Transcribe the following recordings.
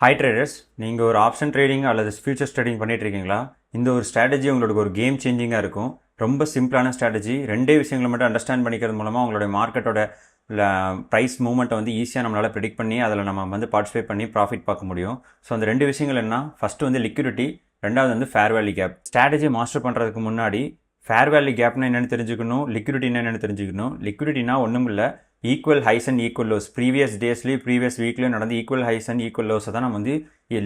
Hi traders, நீங்கள் ஒரு option trading அல்லது ஃபியூச்சர்ஸ் ட்ரேடிங் பண்ணிட்டு இருக்கீங்களா? இந்த ஒரு ஸ்ட்ராட்டஜி உங்களுக்கு ஒரு கேம் சேஞ்சிங்காக இருக்கும். ரொம்ப சிம்பிளான ஸ்ட்ராட்டஜி. ரெண்டே விஷயங்களை மட்டும் அண்டர்ஸ்டாண்ட் பண்ணிக்கிறது மூலமாக உங்களுடைய மார்க்கெட்டோட ப்ரைஸ் மூவ்மெண்ட்டை வந்து ஈஸியாக நம்மளால் ப்ரெடிக்ட் பண்ணி அதில் நம்ம வந்து பார்ட்டிசிபேட் பண்ணி ப்ராஃபிட் பார்க்க முடியும். ஸோ அந்த ரெண்டு விஷயங்கள் என்ன? ஃபஸ்ட்டு வந்து லிக்விடிட்டி, ரெண்டாவது வந்து fair value gap. Strategy master பண்ணுறதுக்கு முன்னாடி ஃபேர் வேல்யூ கேப்னா என்னென்னு தெரிஞ்சுக்கணும், லிக்விடிட்டினா என்னென்னு தெரிஞ்சுக்கணும். லிக்விடிட்டினா ஒன்றும் இல்லை, equal highs and equal lows. Previous டேஸ்லேயும் ப்ரீவியஸ் வீக்லேயும் நடந்து ஈக்குவல் ஹைஸ் அண்ட் ஈக்குவல் லோஸை தான் நம்ம வந்து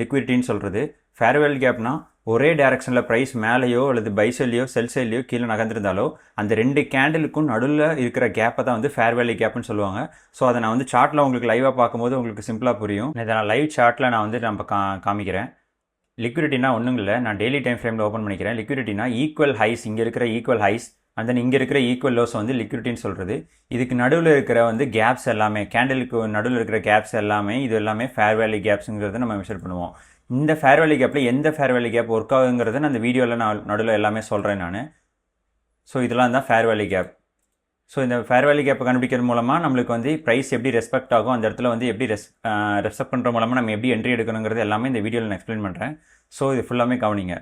லிக்விடிட்டின்னு சொல்கிறது. ஃபேர் வேல்யூ கேப்னா ஒரே டேரக்ஷனில் ப்ரைஸ் மேலேயோ அல்லது பை சைட்லையோ செல் சைட்லையோ கீழே நகர்ந்திருந்தாலோ அந்த ரெண்டு கேண்டிலுக்கும் நடுவில் இருக்கிற கேப்பை தான் வந்து ஃபேர் வேல்யூ கேப்னு சொல்லுவாங்க. ஸோ அதை நான் வந்து சார்ட்டில் உங்களுக்கு லைவாக பார்க்கும்போது உங்களுக்கு சிம்பிளாக புரியும். இதை நான் லைவ் சார்ட்டில் நான் வந்து நம்ம காமிக்கிறேன். லிக்விடிட்டினா ஒன்றும் இல்லை, நான் டெய்லி டைம் ஃப்ரேமில் ஓப்பன் பண்ணிக்கிறேன். லிக்விடிட்டினா ஈக்குவல் ஹைஸ், இங்கே இருக்கிற ஈக்குவல் ஹைஸ் அண்ட் தென் இங்கே இருக்கிற ஈக்குவல் லோஸ் வந்து லிக்விடிட்டின்னு சொல்கிறது. இதுக்கு நடுவில் இருக்கிற வந்து கேப்ஸ் எல்லாமே, கேண்டிலுக்கு நடுவில் இருக்கிற கேப்ஸ் எல்லாமே, இது எல்லாமே ஃபேர் வேல்யூ கேப்ஸுங்கிறத நம்ம மெஷர் பண்ணுவோம். இந்த ஃபேர் வேல்யூ கேப்பில் எந்த ஃபேர் வேல்யூ கேப் ஒர்க் ஆகுங்கிறத நான் அந்த வீடியோவில் நான் நடுவில் எல்லாமே சொல்கிறேன் நான். ஸோ இதெல்லாம் தான் ஃபேர் வேல்யூ கேப். ஸோ இந்த ஃபேர் வேல்யூ கேப்பை கண்டுபிடிக்கிறது மூலமாக நம்மளுக்கு வந்து ப்ரைஸ் எப்படி ரெஸ்பெக்ட் ஆகும், அந்த இடத்துல வந்து எப்படி ரெஸ்பெக்ட் பண்ணுற மூலமாக நம்ம எப்படி என்ட்ரி எடுக்கணுங்கிறது எல்லாமே இந்த வீடியோவில் நான் எக்ஸ்பிளைன் பண்ணுறேன். ஸோ இது ஃபுல்லாமே கவனிங்க.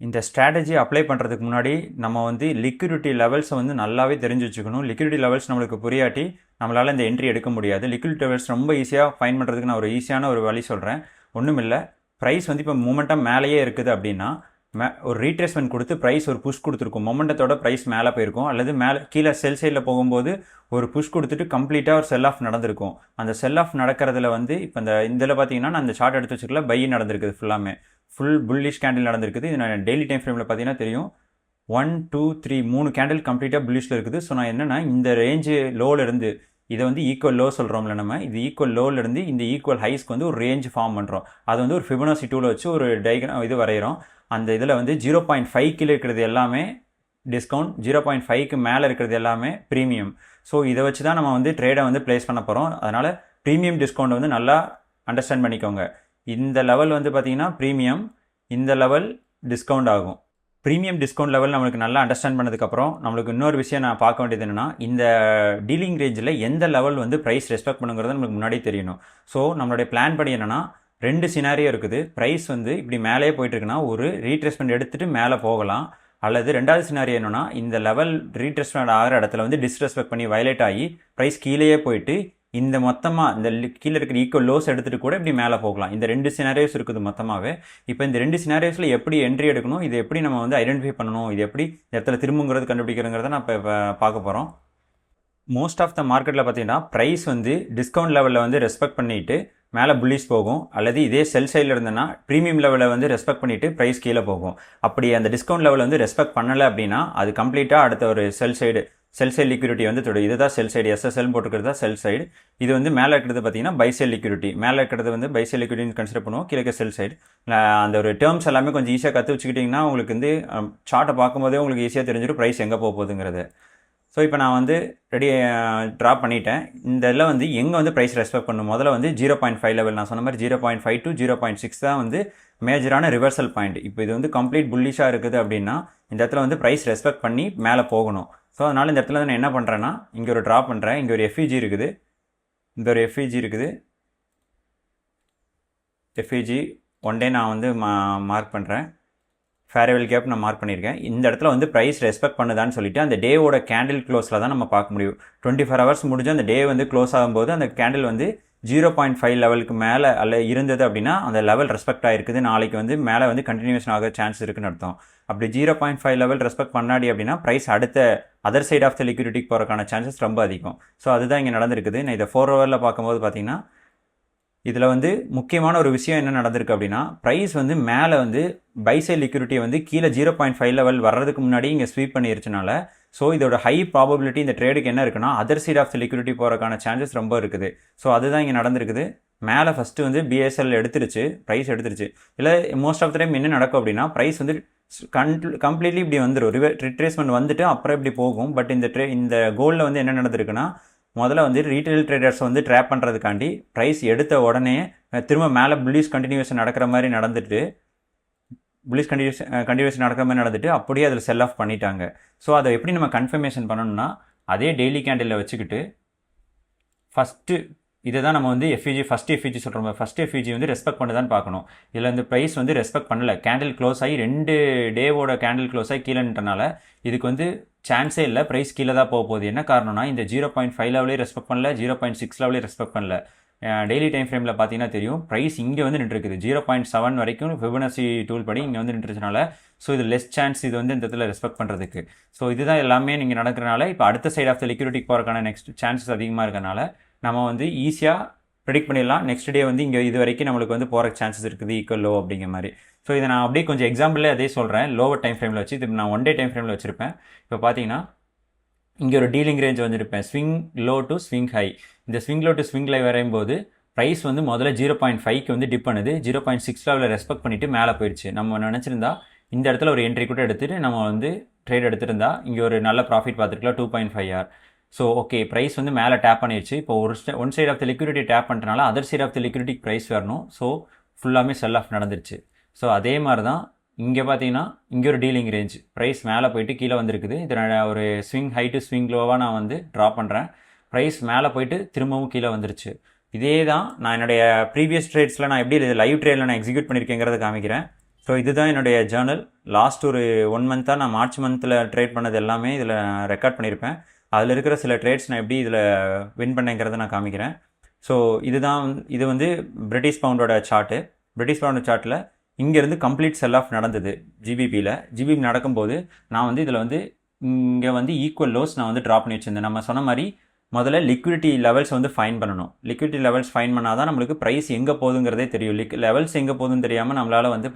இந்த ஸ்ட்ராட்டஜி அப்ளை பண்ணுறதுக்கு முன்னாடி நம்ம வந்து லிக்விடிட்டி லெவல்ஸை வந்து நல்லாவே தெரிஞ்சு வச்சுக்கணும். லிக்விடிட்டி லெவல்ஸ் நம்மளுக்கு புரியாட்டி நம்மளால் இந்த என்ட்ரி எடுக்க முடியாது. லிக்விடிட்டி லெவல்ஸ் ரொம்ப ஈஸியாக ஃபைன் பண்ணுறதுக்கு நான் ஒரு ஈஸியான ஒரு வழி சொல்கிறேன். ஒன்றும் இல்லை, ப்ரைஸ் வந்து இப்போ மொமெண்டம் மேலேயே இருக்குது அப்படின்னா ஒரு ரீட்ரேஸ்மெண்ட் கொடுத்து ப்ரைஸ் ஒரு புஷ் கொடுத்துருக்கும், மொமெண்டத்தோட ப்ரைஸ் மேலே போயிருக்கும், அல்லது மேலே கீழே செல் சைடில் போகும்போது ஒரு புஷ் கொடுத்துட்டு கம்ப்ளீட்டாக ஒரு செல் ஆஃப் நடந்திருக்கும். அந்த செல் ஆஃப் நடக்கிறதுல வந்து இப்போ இதில் பார்த்தீங்கன்னா நான் அந்த சார்ட் எடுத்து வச்சுக்கல, பை நடந்திருக்குது, ஃபுல் புல்லிஷ் கேண்டில் நடந்திருக்குது. இது நான் டெய்லி டைம் ஃப்ரேமில் பார்த்தீங்கன்னா தெரியும், 1 2 3 3 கேண்டில் கம்ப்ளீட்டாக புல்லிஷில் இருக்குது. ஸோ நான் என்னென்னா இந்த ரேஞ்சு லோவில் இருந்து இதை வந்து ஈக்குவல் லோ சொல்கிறோம்ல நம்ம, இது ஈக்குவல் லோவிலேருந்து இந்த ஈக்குவல் ஹைஸ்க்கு வந்து ஒரு ரேஞ்ச் ஃபார்ம் பண்ணுறோம். அது வந்து ஒரு ஃபிபனாசி டூவில் வச்சு ஒரு டயக்ராம் இது வரைகிறோம். அந்த இதில் வந்து 0.5 கீழே இருக்கிறது எல்லாமே டிஸ்கவுண்ட், 0.5க்கு மேலே இருக்கிறது எல்லாமே ப்ரீமியம். ஸோ இதை வச்சு தான் நம்ம வந்து ட்ரேடை வந்து ப்ளேஸ் பண்ண போகிறோம். அதனால் ப்ரீமியம் டிஸ்கவுண்ட் வந்து நல்லா அண்டர்ஸ்டாண்ட் பண்ணிக்கோங்க. இந்த லெவல் வந்து பார்த்திங்கன்னா ப்ரீமியம், இந்த லெவல் டிஸ்கவுண்ட் ஆகும். ப்ரீமியம் டிஸ்கவுண்ட் லெவல் நம்மளுக்கு நல்லா அண்டர்ஸ்டாண்ட் பண்ணதுக்கப்புறம் நம்மளுக்கு இன்னொரு விஷயம் நான் பார்க்க வேண்டியது என்னென்னா, இந்த டீலிங் ரேஞ்சில் எந்த லெவல் வந்து ப்ரைஸ் ரெஸ்பெக்ட் பண்ணுங்கிறது நம்மளுக்கு முன்னாடியே தெரியணும். ஸோ நம்மளுடைய பிளான் படி என்னென்னா, ரெண்டு சினாரியோ இருக்குது. ப்ரைஸ் வந்து இப்படி மேலேயே போயிட்டுருக்குன்னா ஒரு ரீட்ரேஸ்மெண்ட் எடுத்துகிட்டு மேலே போகலாம், அல்லது ரெண்டாவது சினாரியோ என்னென்னா இந்த லெவல் ரீட்ரேஸ்மெண்ட் ஆகிற இடத்துல வந்து டிஸ்ரெஸ்பெக்ட் பண்ணி வயலேட் ஆகி ப்ரைஸ் கீழேயே போயிட்டு இந்த மொத்தமாக இந்த கீழே இருக்கிற ஈக்குவல் லோஸ் எடுத்துகிட்டு கூட இப்படி மேலே போகலாம். இந்த ரெண்டு சினாரியோஸ் இருக்குது மொத்தமாகவே. இப்போ இந்த ரெண்டு சினாரியோஸில் எப்படி என்ட்ரி எடுக்கணும், இது எப்படி நம்ம வந்து ஐடென்டிஃபை பண்ணணும், இது எப்படி இடத்துல திரும்புங்கிறது கண்டுபிடிக்கிறங்கிறத நான் இப்போ பார்க்க போகிறோம். மோஸ்ட் ஆஃப் த மார்க்கெட்டில் பார்த்தீங்கன்னா ப்ரைஸ் வந்து டிஸ்கவுண்ட் லெவலில் வந்து ரெஸ்பெக்ட் பண்ணிவிட்டு மேலே புல்லிஷ் போகும், அல்லது இதே செல் சைடில் இருந்ததுன்னா ப்ரீமியம் லெவலில் வந்து ரெஸ்பெக்ட் பண்ணிவிட்டு ப்ரைஸ் கீழே போகும். அப்படி அந்த டிஸ்கவுண்ட் லெவலில் வந்து ரெஸ்பெக்ட் பண்ணலை அப்படின்னா அது கம்ப்ளீட்டாக அடுத்த ஒரு செல் சைடு லிக்விடிட்டி வந்து தொடும். இதுதான் செல் சைடு, எஸ்எஸ்எல் போட்டுக்கிறது தான் செல் சைடு. இது வந்து மேலே இருக்கிறது பார்த்தீங்கன்னா பை சைடு லிக்விடிட்டி, மேலே இருக்கிறது வந்து பை சைடு லிக்விடிட்டின்னு கன்சிடர் பண்ணுவோம், கீழே செல் சைடு. அந்த ஒரு டேர்ம்ஸ் எல்லாமே கொஞ்சம் ஈஸியாக கற்று வச்சுக்கிட்டிங்கன்னா உங்களுக்கு வந்து சார்ட்டை பார்க்கும்போதே உங்களுக்கு ஈஸியாக தெரிஞ்சிடும் ப்ரைஸ் எங்கே போக போகுதுங்கிறது. ஸோ இப்போ நான் வந்து ட்ரா பண்ணிட்டேன். இந்த இதில் வந்து எங்கே வந்து ப்ரைஸ் ரெஸ்பெக்ட் பண்ணும், முதல்ல வந்து 0.5 லெவல், நான் சொன்ன மாதிரி 0.5 to 0.6 தான் வந்து மேஜரான ரிவர்சல் பாயிண்ட். இப்போ இது வந்து கம்ப்ளீட் புல்லிஷாக இருக்குது அப்படின்னா இந்த இடத்துல வந்து ப்ரைஸ் ரெஸ்பெக்ட் பண்ணி மேலே போகணும். ஸோ அதனால் இந்த இடத்துல நான் என்ன பண்ணுறேன்னா, இங்கே ஒரு ட்ரா பண்ணுறேன், இங்கே ஒரு எஃப்இஜி இருக்குது, இங்கே ஒரு எஃப்இஜி இருக்குது. எஃப்இஜி ஒன் டே நான் வந்து மார்க் பண்ணுறேன், ஃபேர் வேல்யூ கேப் நான் மார்க் பண்ணியிருக்கேன். இந்த இடத்துல வந்து ப்ரைஸ் ரெஸ்பெக்ட் பண்ணுதான்னு சொல்லிட்டு அந்த டேவோட கேண்டில் க்ளோஸில் தான் நம்ம பார்க்க முடியும். 24 ஹவர்ஸ் முடிஞ்சு அந்த டே வந்து க்ளோஸ் ஆகும்போது அந்த கேண்டில் வந்து 0.5 லெவலுக்கு மேலே இருந்தது அப்படின்னா அந்த லெவல் ரெஸ்பெக்ட் ஆகிருக்குது, நாளைக்கு வந்து மேலே வந்து கண்டினியூஷன் ஆக சான்ஸ் இருக்குன்னு அர்த்தம். அப்படி 0.5 லெவல் ரெஸ்பெக்ட் பண்ணாடி அப்படின்னா ப்ரைஸ் அடுத்த அதர் சைட் ஆஃப் த லிக்விடிட்டிக்கு போகிறக்கான சான்சஸ் ரொம்ப அதிகம். ஸோ அதுதான் இங்கே நடந்திருக்குது. நான் இதை 4 ஹவரில் பார்க்கும்போது பார்த்தீங்கன்னா இதில் வந்து முக்கியமான ஒரு விஷயம் என்ன நடந்திருக்கு அப்படின்னா, ப்ரைஸ் வந்து மேலே வந்து பை சைட் லிக்விடிட்டியை வந்து கீழே 0.5 லெவல் வர்றதுக்கு முன்னாடி இங்கே ஸ்வீப் பண்ணிருச்சுனால, ஸோ இதோட ஹை ப்ராபபிலிட்டி இந்த ட்ரேடுக்கு என்ன இருக்குன்னா other side of the liquidity போகிறக்கான சான்சஸ் ரொம்ப இருக்குது. ஸோ அதுதான் இங்கே நடந்திருக்குது. மேலே ஃபஸ்ட்டு வந்து பிஎஸ்எல் எடுத்துருச்சு, ப்ரைஸ் எடுத்துருச்சு. இல்லை மோஸ்ட் ஆஃப் த டைம் என்ன நடக்கும் அப்படின்னா ப்ரைஸ் வந்து கம்ப்ளீட்லி இப்படி வந்துடும், ரிட்ரேஸ்மெண்ட் வந்துட்டு அப்புறம் இப்படி போகும். பட் இந்த கோல்டில் வந்து என்ன நடந்திருக்குன்னா, முதல்ல வந்து ரீட்டைல் ட்ரேடர்ஸ் வந்து ட்ராப் பண்ணுறதுக்காண்டி ப்ரைஸ் எடுத்த உடனே திரும்ப மேலே புல்லிஷ் கண்டினியூஷன் நடக்கிற மாதிரி நடந்துட்டு அப்படியே அதில் செல் ஆஃப் பண்ணிட்டாங்க. ஸோ அதை எப்படி நம்ம கன்ஃபர்மேஷன் பண்ணணும்னா, அதே டெய்லி கேண்டிலில் வச்சுக்கிட்டு ஃபஸ்ட்டு இதுதான் நம்ம வந்து எஃப்இஜி சொல்கிறோம். ஃபஸ்ட் எஃப்இஜி வந்து ரெஸ்பெக்ட் பண்ணுதான்னு பார்க்கணும். இதில் இந்த ப்ரைஸ் வந்து ரெஸ்பெக்ட் பண்ணல. கேண்டில் க்ளோஸ் ஆகி 2 டேவோட கேண்டில் க்ளோஸ் ஆகி கீழேன்றனால இதுக்கு வந்து சான்ஸே இல்லை, ப்ரைஸ் கீழே தான் போக போகுது. என்ன காரணம்னா இந்த 0.5 லெவலே ரெஸ்பெக்ட் பண்ணல, 0.6 லெவலே ரெஸ்பெக்ட் பண்ணல. டெய்லி டைம் ஃப்ரேமில் பார்த்தீங்கன்னா தெரியும், ப்ரைஸ் இங்கே வந்து நின்றுருக்குது 0.7 வரைக்கும் ஃபிபனாச்சி டூல் படி இங்கே வந்து நின்றுச்சுனால, ஸோ இது லெஸ் சான்ஸ் இது வந்து இந்த இடத்துல ரெஸ்பெக்ட் பண்ணுறதுக்கு. ஸோ இதுதான் எல்லாமே நீங்கள் நடக்கிறனால இப்போ அடுத்த சைட் ஆஃப் த லிக்விடிட்டிக்கு போகிறக்கான நெக்ஸ்ட் சான்சஸ் அதிகமாக இருக்கனால நம்ம வந்து ஈஸியாக ப்ரெடிக்ட் பண்ணிடலாம். நெக்ஸ்ட் டே வந்து இங்கே இது வரைக்கும் நம்மளுக்கு வந்து போகிற சான்சஸ் இருக்குது ஈக்குவல் லோ அப்படிங்கிற மாதிரி. ஸோ இதை நான் அப்படியே கொஞ்சம் எக்ஸாம்பிளே அதே சொல்கிறேன். லோவர் டைம் ஃப்ரேமில் வச்சு இது நான் 1 டே டைம் ஃப்ரேமில் வச்சுருப்பேன். இப்போ பார்த்தீங்கன்னா இங்கே ஒரு டீலிங் ரேஞ்ச் வந்துருப்பேன், swing low to swing high. இந்த swing low to swing high வரையும்போது ப்ரைஸ் வந்து முதல்ல 0.5க்கு வந்து டிப் பண்ணுது, 0.6 லெவலில் ரெஸ்பெக்ட் பண்ணிவிட்டு மேலே போயிடுச்சு. நம்ம நினச்சிருந்தா இந்த இடத்துல ஒரு என்ட்ரி கூட எடுத்துகிட்டு நம்ம வந்து ட்ரேட் எடுத்துருந்தா இங்கே ஒரு நல்ல ப்ராஃபிட் பார்த்துருக்கலாம் 2.5 ஆர். ஸோ ஓகே, ப்ரைஸ் வந்து மேலே டேப் பண்ணிடுச்சு. இப்போ one side of the liquidity tap பண்ணுறனால அதர் சைட் ஆஃப் த லிக்விடிட்டிக்கு ப்ரைஸ் வரணும். ஸோ ஃபுல்லாமே செல் ஆஃப் நடந்துருச்சு. ஸோ அதே மாதிரி தான் இங்கே பார்த்தீங்கன்னா இங்கே ஒரு டீலிங் ரேஞ்ச், ப்ரைஸ் மேலே போயிட்டு கீழே வந்துருக்குது. இதில் ஒரு ஸ்விங் ஹை டு ஸ்விங் லோவாக நான் வந்து ட்ரா பண்ணுறேன். ப்ரைஸ் மேலே போயிட்டு திரும்பவும் கீழே வந்துருச்சு. இதே தான் நான் என்னுடைய ப்ரீவியஸ் ட்ரேட்ஸில் நான் எப்படி லைவ் ட்ரேடில் நான் எக்ஸிக்யூட் பண்ணியிருக்கேங்கிறத காமிக்கிறேன். ஸோ இதுதான் என்னுடைய ஜேர்னல். லாஸ்ட் ஒரு 1 மந்த்தாக நான் மார்ச் மந்தில் ட்ரேட் பண்ணது எல்லாமே இதில் ரெக்கார்ட் பண்ணியிருப்பேன். அதில் இருக்கிற சில ட்ரேட்ஸ் நான் எப்படி இதில் வின் பண்ணேங்கிறத நான் காமிக்கிறேன். ஸோ இது வந்து பிரிட்டிஷ் பவுண்டோட சார்ட்டு. பிரிட்டிஷ் பவுண்டோட சார்ட்டில் இங்கேருந்து கம்ப்ளீட் செல் ஆஃப் நடந்தது ஜிபிபி நடக்கும்போது நான் வந்து இதில் வந்து இங்கே வந்து ஈக்குவல் லோஸ் நான் வந்து ட்ரா பண்ணி வச்சுருந்தேன். நம்ம சொன்ன மாதிரி முதல்ல லிக்விடிட்டி லெவல்ஸ் வந்து ஃபைன் பண்ணணும். லிக்விடிட்டி லெவல்ஸ் ஃபைன் பண்ணால் தான் நம்மளுக்கு ப்ரைஸ் எங்கே போகுதுங்கிறதே தெரியும். லெவல்ஸ் எங்கே போகுதுன்னு தெரியாமல் நம்மளால் வந்து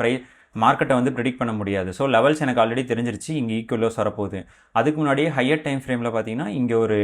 மார்க்கெட்டை வந்து ப்ரெடிக்ட் பண்ண முடியாது. ஸோ லெவல்ஸ் எனக்கு ஆல்ரெடி தெரிஞ்சிருச்சு, இங்கே ஈக்குவல் லோஸ் வரப்போகுது. அதுக்கு முன்னாடியே ஹையர் டைம் ஃப்ரேமில் பார்த்தீங்கன்னா இங்கே ஒரு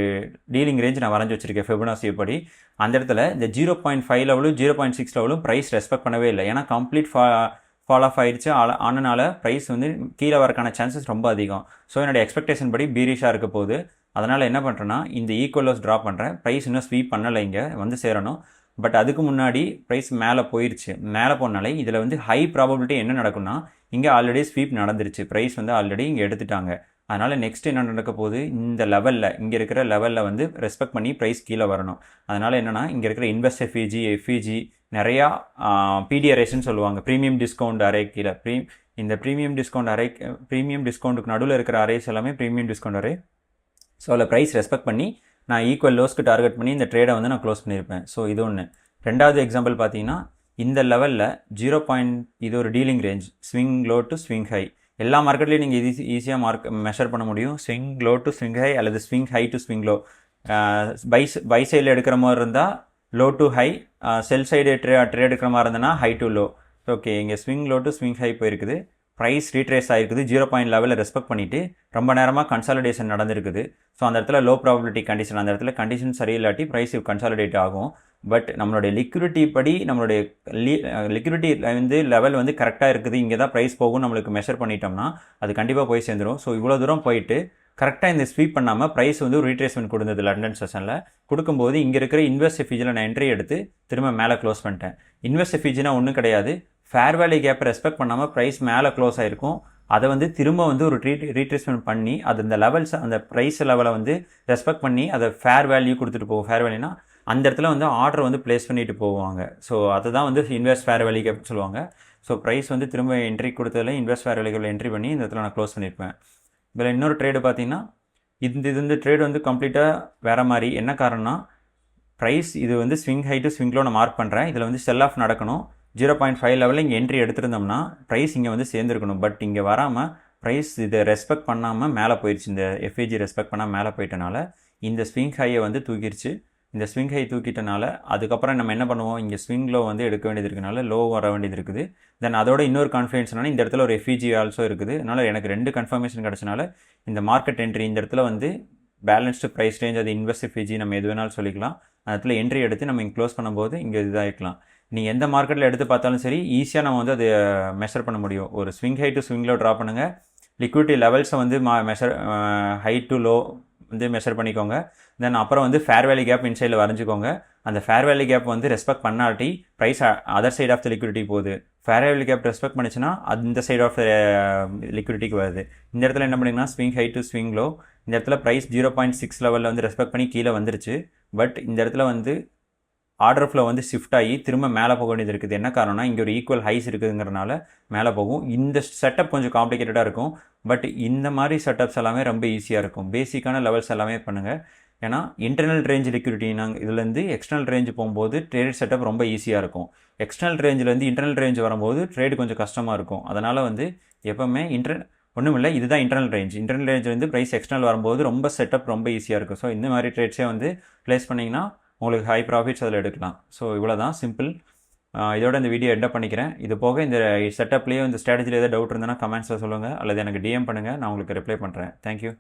டீலிங் ரேஞ்ச் நான் வரைஞ்சி வச்சிருக்கேன் ஃபிபனாச்சி படி. அந்த இடத்துல இந்த 0.5 லெவலும் 0.6 லெவலும் ப்ரைஸ் ரெஸ்பெக்ட் பண்ணவே இல்லை. ஏன்னா கம்ப்ளீட் ஃபால் ஆஃப் ஆயிடுச்சு. ஆனனால ப்ரைஸ் வந்து கீழே வரக்கான சான்சஸ் ரொம்ப அதிகம். ஸோ என்னோடய எக்ஸ்பெக்டேஷன் படி பீரிஷாக இருக்க போகுது. அதனால் என்ன பண்ணுறேன்னா இந்த ஈக்குவல் லோஸ் ட்ரா பண்ணுறேன். ப்ரைஸ் இன்னும் ஸ்வீப் பண்ணலை, இங்கே வந்து சேரணும். பட் அதுக்கு முன்னாடி ப்ரைஸ் மேலே போயிடுச்சு. மேலே போனாலே இதில் வந்து ஹை ப்ராபபிலிட்டி என்ன நடக்கும்னா இங்கே ஆல்ரெடி ஸ்வீப் நடந்துருச்சு. ப்ரைஸ் வந்து ஆல்ரெடி இங்கே எடுத்துட்டாங்க. அதனால் நெக்ஸ்ட் என்ன நடக்க போகுது, இந்த லெவலில் இங்கே இருக்கிற லெவலில் வந்து ரெஸ்பெக்ட் பண்ணி ப்ரைஸ் கீழே வரணும். அதனால் என்னென்னா இங்கே இருக்கிற இன்வெஸ்ட் எஃப்இஜி நிறையா பிடிஆர்எஸ்ன்னு சொல்லுவாங்க, ப்ரீமியம் டிஸ்கவுண்ட் அரே கீழே. இந்த ப்ரீமியம் டிஸ்கவுண்ட்டுக்கு நடுவில் இருக்கிற அரேஸ் எல்லாமே ப்ரீமியம் டிஸ்கவுண்ட் அரே. ஸோ அதில் ப்ரைஸ் ரெஸ்பெக்ட் பண்ணி நான் ஈக்குவல் லோஸ்க்கு டார்கெட் பண்ணி இந்த ட்ரேடை வந்து நான் க்ளோஸ் பண்ணியிருப்பேன். ஸோ இது ஒன்று. ரெண்டாவது எக்ஸாம்பிள் பார்த்தீங்கன்னா இந்த லெவலில் 0. இது ஒரு dealing range, swing low to swing high. எல்லா மார்க்கெட்லேயும் நீங்கள் ஈஸியாக மெஷர் பண்ண முடியும். Swing low to swing high அல்லது swing high to swing low. Buy சைடில் எடுக்கிற மாதிரி இருந்தால் low to high, sell side trade எடுக்கிற மாதிரி இருந்ததுன்னா ஹை டு லோ. ஓகே, இங்கே swing low to swing high போயிருக்குது. ப்ரைஸ் ரீட்ரேஸ் ஆகிருக்குது. 0 லெவலில் ரெஸ்பெக்ட் பண்ணிவிட்டு ரொம்ப நேரமாக கன்சாலிடேஷன் நடந்திருக்குது. ஸோ அந்த இடத்துல லோ ப்ராபபிலிட்டி கண்டிஷன், அந்த இடத்துல கண்டிஷன் சரியில்லாட்டி ப்ரைஸ் கன்சாலிடேட் ஆகும். பட் நம்மளுடைய லிக்விடிட்டி படி நம்மளுடைய லிக்விடிட்டி வந்து லெவல் வந்து கரெக்டாக இருக்குது, இங்கே தான் ப்ரைஸ் போகும் நம்மளுக்கு மெஷர் பண்ணிட்டோம்னா அது கண்டிப்பாக போய் சேர்ந்துடும். ஸோ இவ்வளோ தூரம் போயிட்டு கரெக்டாக இந்த ஸ்வீப் பண்ணாமல் ப்ரைஸ் வந்து ஒரு ரீட்ரேஸ்மெண்ட் கொடுத்தது லண்டன் செஷனில். கொடுக்கும்போது இங்கே இருக்கிற இன்வெஸ்ட் எஃப்இஜியில் நான் என்ட்ரி எடுத்து திரும்ப மேலே க்ளோஸ் பண்ணிட்டேன். இன்வெஸ்ட் எஃப்இஜினா ஒன்றும் கிடையாது, ஃபேர் வேல்யூ கேப்பை ரெஸ்பெக்ட் பண்ணாமல் ப்ரைஸ் மேலே க்ளோஸ் ஆகிருக்கும். அதை வந்து திரும்ப வந்து ஒரு ரீட்ரேஸ்மெண்ட் பண்ணி அது இந்த லெவல்ஸ் அந்த ப்ரைஸ் லெவலை வந்து ரெஸ்பெக்ட் பண்ணி அதை ஃபேர் வேல்யூ கொடுத்துட்டு போகும். ஃபேர் வேல்யூனா அந்த இடத்துல வந்து ஆர்டர் வந்து ப்ளேஸ் பண்ணிட்டு போவாங்க. ஸோ அதுதான் வந்து இன்வெஸ்ட் ஃபேர் வேல்யூ கேப் சொல்லுவாங்க. ஸோ ப்ரைஸ் வந்து திரும்ப என்ட்ரி கொடுத்ததில் இன்வெஸ்ட் ஃபேர் வேல்யூ என்ட்ரி பண்ணி இந்த இடத்துல நான் க்ளோஸ் பண்ணியிருப்பேன். இதில் இன்னொரு ட்ரேடு பார்த்தீங்கன்னா இந்த ட்ரேடு வந்து கம்ப்ளீட்டாக வேறு மாதிரி. என்ன காரணம்னா ப்ரைஸ் இது வந்து swing high to swing low நான் மார்க் பண்ணுறேன். இதில் வந்து செல் ஆஃப் நடக்கணும். 0.5 லெவலில் இங்கே என்ட்ரி எடுத்திருந்தோம்னா ப்ரைஸ் இங்கே வந்து சேர்ந்துருக்கணும். பட் இங்கே வராமல் ப்ரைஸ் இதை ரெஸ்பெக்ட் பண்ணாமல் மேலே போயிடுச்சு. இந்த எஃப்இஜி ரெஸ்பெக்ட் பண்ணாமல் மேலே போயிட்டனால இந்த ஸ்விங் ஹையை வந்து தூக்கிடுச்சு. இந்த ஸ்விங் ஹை தூக்கிட்டனால அதுக்கப்புறம் நம்ம என்ன பண்ணுவோம், இங்கே ஸ்விங் லோ வந்து எடுக்க வேண்டியது இருக்கனால லோ வர வேண்டியது இருக்குது. தென் அதோட இன்னொரு கான்ஃபிடன்ஸ்னால இந்த இடத்துல ஒரு எஃப்இஜி ஆல்சோ இருக்குது. அதனால் எனக்கு 2 கன்ஃபர்மேஷன் கிடச்சனால இந்த மார்க்கெட் என்ட்ரி இந்த இடத்துல வந்து பேலன்ஸ்டு ப்ரைஸ் ரேஞ்ச், அது இன்வெஸ்ட் எஃப்இஜி நம்ம எது வேணாலும் சொல்லிக்கலாம். அந்த இடத்துல என்ட்ரி எடுத்து நம்ம இங்கே க்ளோஸ் பண்ணும்போது இங்கே இதாகிக்கலாம். நீங்கள் எந்த மார்க்கெட்டில் எடுத்து பார்த்தாலும் சரி ஈஸியாக நம்ம வந்து அதை மெஷர் பண்ண முடியும். ஒரு swing high to swing low draw பண்ணுங்கள். லிக்விடிட்டி லெவல்ஸை வந்து ஹை டு லோ வந்து மெஷர் பண்ணிக்கோங்க. தென் அப்புறம் வந்து ஃபேர் வேல்யூ கேப் இன்சைடில் வரைஞ்சிக்கோங்க. அந்த ஃபேர் வேல்யூ கேப் வந்து ரெஸ்பெக்ட் பண்ணாட்டி price other side of the liquidity போகுது. ஃபேர் வேல்யூ கேப் ரெஸ்பெக்ட் பண்ணிச்சுன்னா அந்த சைட் ஆஃப் லிக்விடிட்டிக்கு வருது. இந்த இடத்துல என்ன பண்ணிங்கன்னா swing high to swing low. இந்த இடத்துல ப்ரைஸ் 0.6 லெவலில் வந்து ரெஸ்பெக்ட் பண்ணி கீழே வந்துருச்சு. பட் இந்த இடத்துல வந்து ஆர்டர் ஃப்ளோ வந்து ஷிஃப்ட் ஆகி திரும்ப மேலே போக வேண்டியது இருக்குது. என்ன காரணம்னா இங்கே ஒரு ஈக்குவல் ஹைஸ் இருக்குதுங்கிறனால மேலே போகும். இந்த செட்டப் கொஞ்சம் காம்ப்ளிகேட்டடாக இருக்கும். பட் இந்த மாதிரி செட்டப்ஸ் எல்லாமே ரொம்ப ஈஸியாக இருக்கும். பேசிக்கான லெவல்ஸ் எல்லாமே பண்ணுங்கள். ஏன்னா இன்டர்னல் ரேஞ்ச் லிக்விடிட்டி நாங்கள் இதுலேருந்து எக்ஸ்டர்னல் ரேஞ்ச் போகும்போது ட்ரேட் செட்டப் ரொம்ப ஈஸியாக இருக்கும். எக்ஸ்டர்னல் ரேஞ்சிலேருந்து இன்டர்னல் ரேஞ்ச் வரும்போது ட்ரேடு கொஞ்சம் கஷ்டமாக இருக்கும். அதனால் வந்து எப்போவுமே ஒன்றும் இல்லை, இதுதான் இன்டர்னல் ரேஞ்ச். இன்டர்னல் ரேஞ்சிலேருந்து ப்ரைஸ் எக்ஸ்டர்னல் வரும்போது ரொம்ப செட்டப் ரொம்ப ஈஸியாக இருக்கும். ஸோ இந்த மாதிரி ட்ரேட்ஸே வந்து ப்ளேஸ் பண்ணிங்கன்னா உங்களுக்கு ஹை ப்ராஃபிட்ஸ் அதில் எடுக்கலாம். ஸோ இவ்வளோ தான் சிம்பிள். இதோட இந்த வீடியோ எண்ட் பண்ணிக்கிறேன். இது போக இந்த செட்டப்லேயே இந்த ஸ்ட்ராட்டஜியில் ஏதாவது டவுட் இருந்ததுன்னா கமெண்ட்ஸில் சொல்லுங்கள், அல்லது எனக்கு டிஎம் பண்ணுங்கள், நான் உங்களுக்கு ரிப்ளை பண்ணுறேன். தேங்க்யூ.